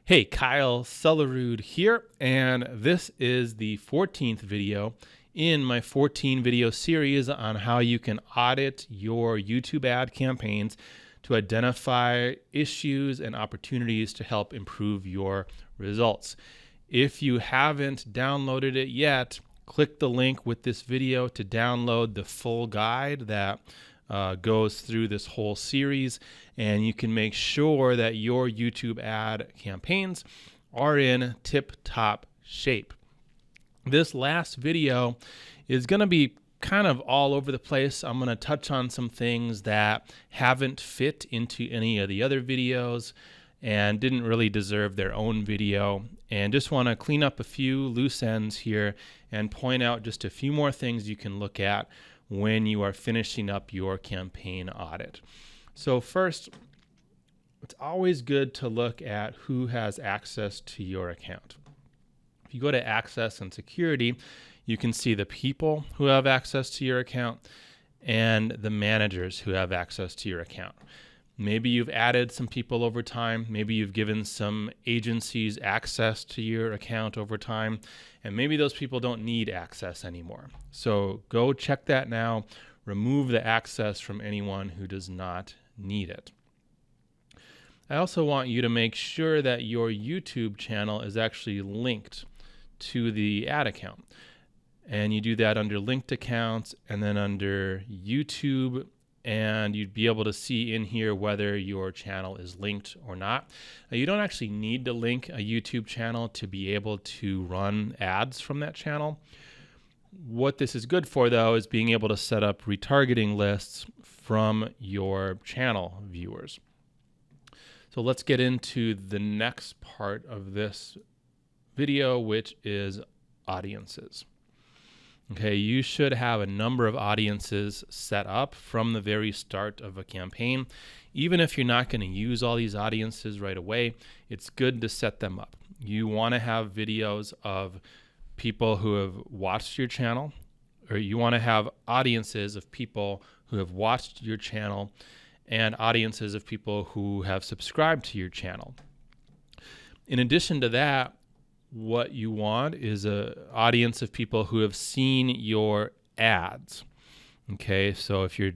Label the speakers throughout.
Speaker 1: Hey, Kyle Sulerud here, and this is the 14th video in my 14 video series on how you can audit your YouTube ad campaigns to identify issues and opportunities to help improve your results. If you haven't downloaded it yet, click the link with this video to download the full guide that goes through this whole series, and you can make sure that your YouTube ad campaigns are in tip-top shape. This last video is going to be kind of all over the place. I'm going to touch on some things that haven't fit into any of the other videos and didn't really deserve their own video, and just want to clean up a few loose ends here and point out just a few more things you can look at when you are finishing up your campaign audit. So first, it's always good to look at who has access to your account. If you go to Access and Security, you can see the people who have access to your account and the managers who have access to your account. Maybe you've added some people over time. Maybe you've given some agencies access to your account over time, and maybe those people don't need access anymore. So go check that now. Remove the access from anyone who does not need it. I also want you to make sure that your YouTube channel is actually linked to the ad account. And you do that under linked accounts and then under YouTube, and you'd be able to see in here whether your channel is linked or not. Now, you don't actually need to link a YouTube channel to be able to run ads from that channel. What this is good for, though, is being able to set up retargeting lists from your channel viewers. So let's get into the next part of this video, which is audiences. Okay, you should have a number of audiences set up from the very start of a campaign. Even if you're not going to use all these audiences right away, it's good to set them up. You want to have videos of people who have watched your channel, or you want to have audiences of people who have watched your channel and audiences of people who have subscribed to your channel. In addition to that, what you want is an audience of people who have seen your ads. Okay, so if you're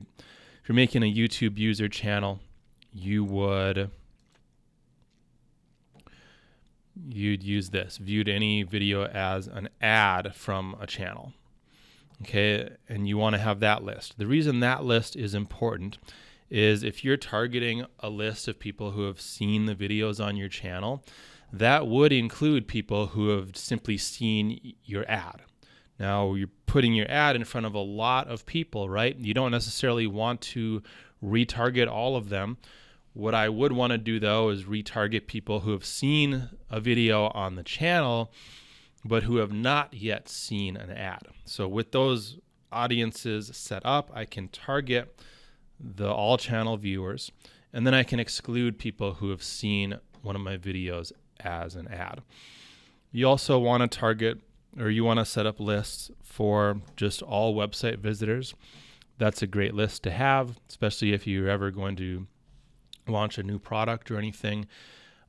Speaker 1: making a YouTube user channel, you'd use this: viewed any video as an ad from a channel. Okay, and you want to have that list. The reason that list is important is if you're targeting a list of people who have seen the videos on your channel, that would include people who have simply seen your ad. Now, you're putting your ad in front of a lot of people, right? You don't necessarily want to retarget all of them. What I would want to do, though, is retarget people who have seen a video on the channel, but who have not yet seen an ad. So with those audiences set up, I can target the all channel viewers, and then I can exclude people who have seen one of my videos as an ad. You also want to target, or you want to set up lists for just all website visitors. That's a great list to have, especially if you're ever going to launch a new product or anything.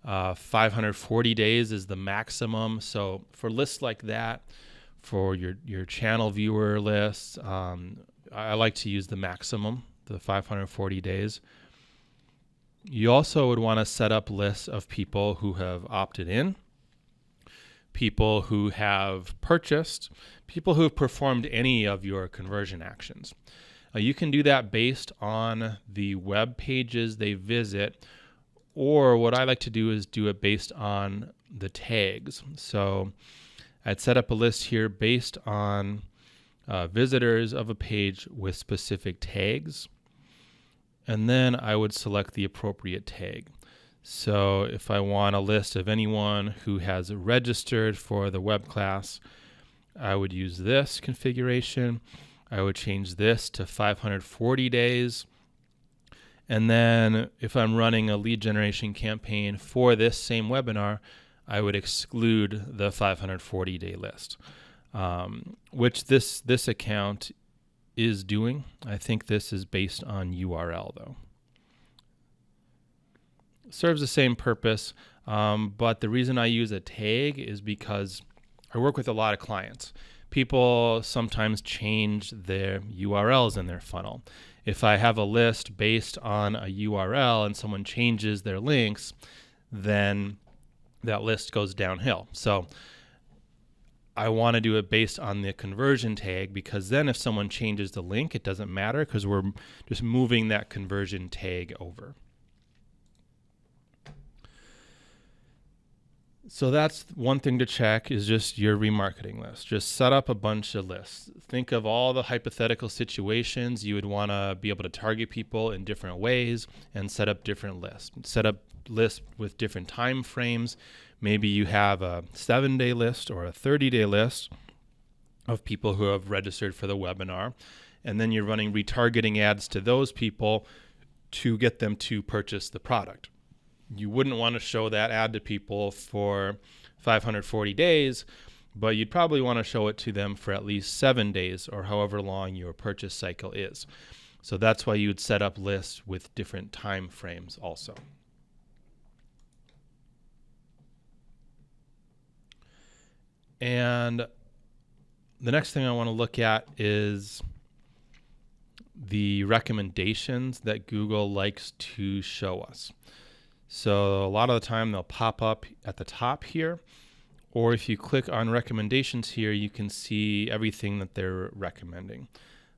Speaker 1: 540 days is the maximum. So for lists like that, for your channel viewer lists, I like to use the maximum, the 540 days. You also would want to set up lists of people who have opted in, people who have purchased, people who have performed any of your conversion actions. You can do that based on the web pages they visit, or what I like to do is do it based on the tags. So I'd set up a list here based on visitors of a page with specific tags. And then I would select the appropriate tag. So if I want a list of anyone who has registered for the web class, I would use this configuration. I would change this to 540 days. And then if I'm running a lead generation campaign for this same webinar, I would exclude the 540-day list, which this account is doing. I think this is based on URL, though. Serves the same purpose. But the reason I use a tag is because I work with a lot of clients. People sometimes change their URLs in their funnel. If I have a list based on a URL and someone changes their links, then that list goes downhill. So I want to do it based on the conversion tag, because then if someone changes the link, it doesn't matter because we're just moving that conversion tag over. So that's one thing to check, is just your remarketing list. Just set up a bunch of lists. Think of all the hypothetical situations you would want to be able to target people in different ways and set up different lists. Set up lists with different time frames. Maybe you have a 7-day list or a 30-day list of people who have registered for the webinar, and then you're running retargeting ads to those people to get them to purchase the product. You wouldn't want to show that ad to people for 540 days, but you'd probably want to show it to them for at least 7 days or however long your purchase cycle is. So that's why you'd set up lists with different time frames also. And the next thing I want to look at is the recommendations that Google likes to show us. So a lot of the time they'll pop up at the top here, or if you click on recommendations here, you can see everything that they're recommending.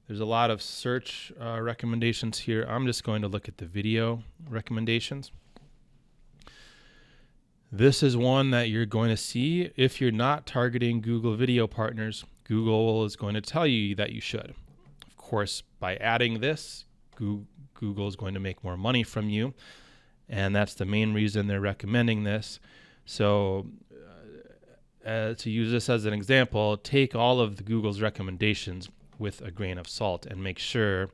Speaker 1: There's a lot of search recommendations here. I'm just going to look at the video recommendations. This is one that you're going to see if you're not targeting Google Video Partners. Google is going to tell you that you should. Of course, by adding this, Google is going to make more money from you. And that's the main reason they're recommending this. So to use this as an example, take all of the Google's recommendations with a grain of salt and make sure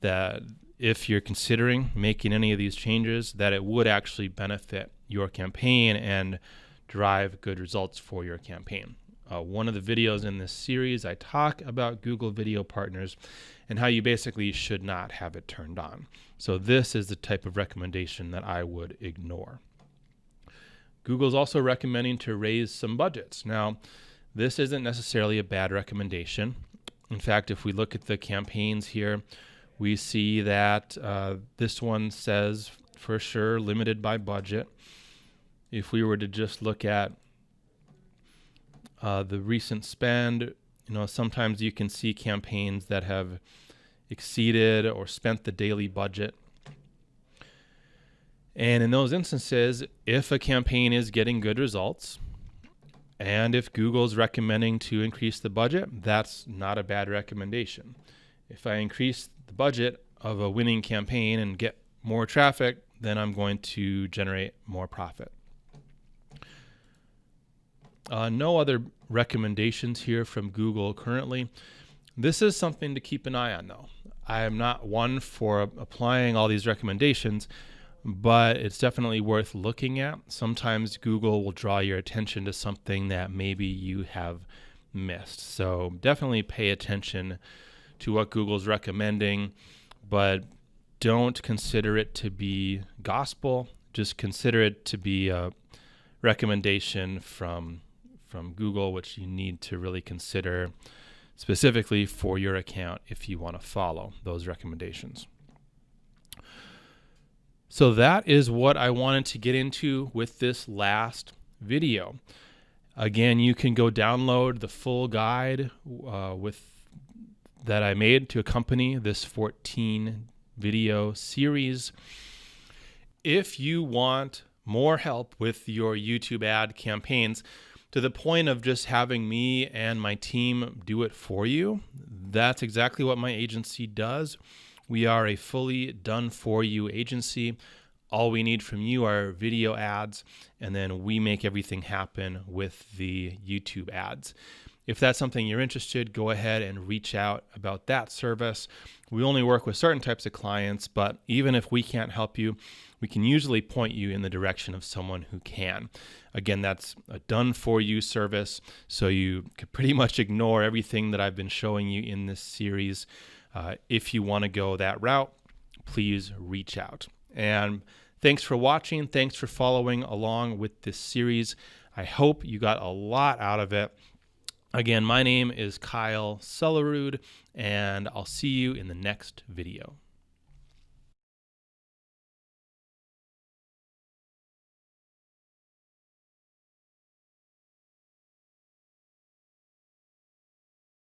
Speaker 1: that if you're considering making any of these changes, that it would actually benefit your campaign and drive good results for your campaign. One of the videos in this series, I talk about Google Video Partners and how you basically should not have it turned on. So this is the type of recommendation that I would ignore. Google's also recommending to raise some budgets. Now, this isn't necessarily a bad recommendation. In fact, if we look at the campaigns here, we see that this one says for sure limited by budget. If we were to just look at the recent spend, sometimes you can see campaigns that have exceeded or spent the daily budget. And in those instances, if a campaign is getting good results, and if Google's recommending to increase the budget, that's not a bad recommendation. If I increase the budget of a winning campaign and get more traffic, then I'm going to generate more profit. No other recommendations here from Google currently. This is something to keep an eye on, though. I am not one for applying all these recommendations, but it's definitely worth looking at. Sometimes Google will draw your attention to something that maybe you have missed. So definitely pay attention to what Google's recommending, but don't consider it to be gospel. Just consider it to be a recommendation from Google, which you need to really consider specifically for your account if you want to follow those recommendations. So that is what I wanted to get into with this last video. Again, you can go download the full guide that I made to accompany this 14 video series. If you want more help with your YouTube ad campaigns, to the point of just having me and my team do it for you, that's exactly what my agency does. We are a fully done-for-you agency. All we need from you are video ads, and then we make everything happen with the YouTube ads. If that's something you're interested, go ahead and reach out about that service. We only work with certain types of clients, but even if we can't help you, we can usually point you in the direction of someone who can. Again, that's a done-for-you service, so you could pretty much ignore everything that I've been showing you in this series. If you want to go that route, please reach out. And Thanks for watching. Thanks for following along with this series. I hope you got a lot out of it. Again, my name is Kyle Sulerud, and I'll see you in the next video.